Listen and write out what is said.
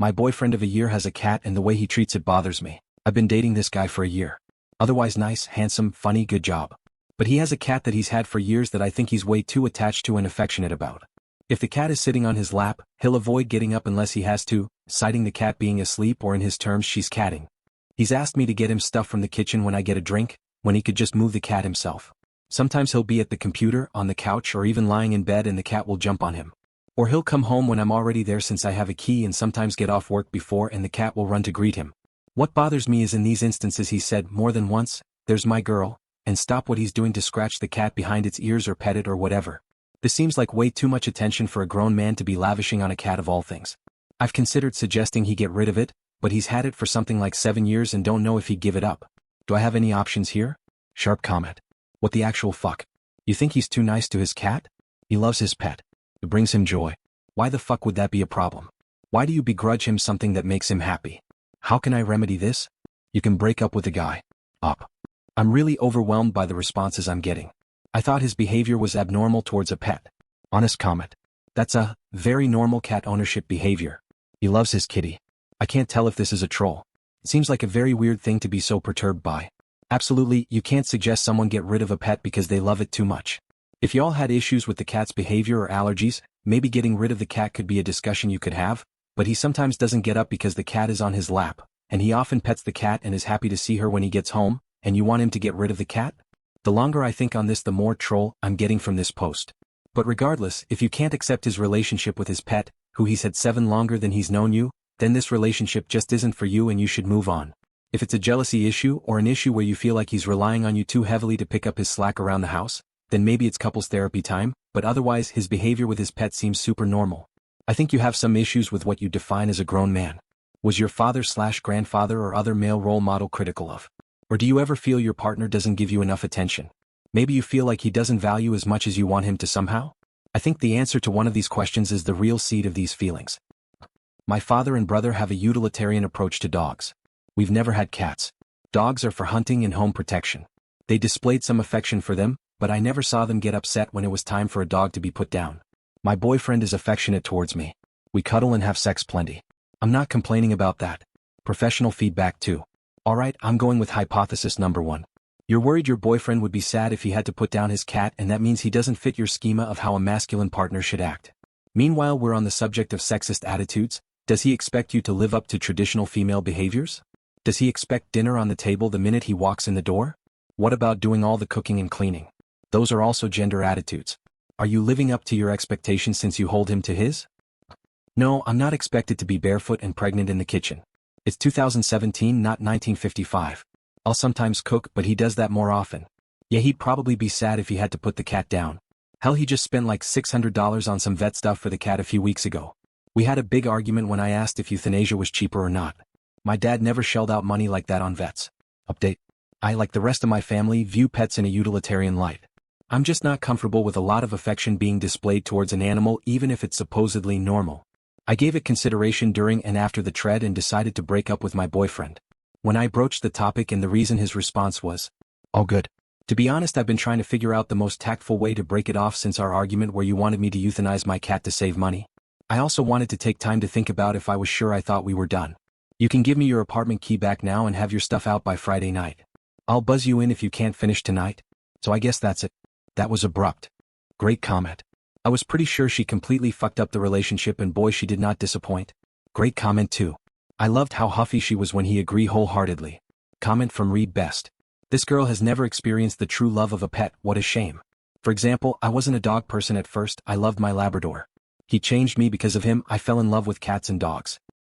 My boyfriend of a year has a cat and the way he treats it bothers me. I've been dating this guy for a year. Otherwise nice, handsome, funny, good job. But he has a cat that he's had for years that I think he's way too attached to and affectionate about. If the cat is sitting on his lap, he'll avoid getting up unless he has to, citing the cat being asleep or in his terms she's catting. He's asked me to get him stuff from the kitchen when I get a drink, when he could just move the cat himself. Sometimes he'll be at the computer, on the couch or even lying in bed and the cat will jump on him. Or he'll come home when I'm already there since I have a key and sometimes get off work before and the cat will run to greet him. What bothers me is in these instances he said more than once, "There's my girl," and stop what he's doing to scratch the cat behind its ears or pet it or whatever. This seems like way too much attention for a grown man to be lavishing on a cat of all things. I've considered suggesting he get rid of it, but he's had it for something like 7 years and don't know if he'd give it up. Do I have any options here? Sharp comment. What the actual fuck? You think he's too nice to his cat? He loves his pet. It brings him joy. Why the fuck would that be a problem? Why do you begrudge him something that makes him happy? How can I remedy this? You can break up with the guy. Up. I'm really overwhelmed by the responses I'm getting. I thought his behavior was abnormal towards a pet. Honest comment. That's a very normal cat ownership behavior. He loves his kitty. I can't tell if this is a troll. It seems like a very weird thing to be so perturbed by. Absolutely, you can't suggest someone get rid of a pet because they love it too much. If y'all had issues with the cat's behavior or allergies, maybe getting rid of the cat could be a discussion you could have, but he sometimes doesn't get up because the cat is on his lap, and he often pets the cat and is happy to see her when he gets home, and you want him to get rid of the cat? The longer I think on this, the more troll I'm getting from this post. But regardless, if you can't accept his relationship with his pet, who he's had 7 longer than he's known you, then this relationship just isn't for you and you should move on. If it's a jealousy issue or an issue where you feel like he's relying on you too heavily to pick up his slack around the house, then maybe it's couples therapy time, but otherwise his behavior with his pet seems super normal. I think you have some issues with what you define as a grown man. Was your father/grandfather or other male role model critical of? Or do you ever feel your partner doesn't give you enough attention? Maybe you feel like he doesn't value as much as you want him to somehow? I think the answer to one of these questions is the real seed of these feelings. My father and brother have a utilitarian approach to dogs. We've never had cats. Dogs are for hunting and home protection. They displayed some affection for them, but I never saw them get upset when it was time for a dog to be put down. My boyfriend is affectionate towards me. We cuddle and have sex plenty. I'm not complaining about that. Professional feedback too. Alright, I'm going with hypothesis number 1. You're worried your boyfriend would be sad if he had to put down his cat and that means he doesn't fit your schema of how a masculine partner should act. Meanwhile, we're on the subject of sexist attitudes. Does he expect you to live up to traditional female behaviors? Does he expect dinner on the table the minute he walks in the door? What about doing all the cooking and cleaning? Those are also gender attitudes. Are you living up to your expectations since you hold him to his? No, I'm not expected to be barefoot and pregnant in the kitchen. It's 2017, not 1955. I'll sometimes cook, but he does that more often. Yeah, he'd probably be sad if he had to put the cat down. Hell, he just spent like $600 on some vet stuff for the cat a few weeks ago. We had a big argument when I asked if euthanasia was cheaper or not. My dad never shelled out money like that on vets. Update. I, like the rest of my family, view pets in a utilitarian light. I'm just not comfortable with a lot of affection being displayed towards an animal even if it's supposedly normal. I gave it consideration during and after the tread and decided to break up with my boyfriend. When I broached the topic and the reason, his response was, "Oh good." To be honest, I've been trying to figure out the most tactful way to break it off since our argument where you wanted me to euthanize my cat to save money. I also wanted to take time to think about if I was sure I thought we were done. You can give me your apartment key back now and have your stuff out by Friday night. I'll buzz you in if you can't finish tonight. So I guess that's it. That was abrupt. Great comment. I was pretty sure she completely fucked up the relationship and boy, she did not disappoint. Great comment too. I loved how huffy she was when he agreed wholeheartedly. Comment from Reed Best. This girl has never experienced the true love of a pet, what a shame. For example, I wasn't a dog person at first, I loved my Labrador. He changed me because of him, I fell in love with cats and dogs.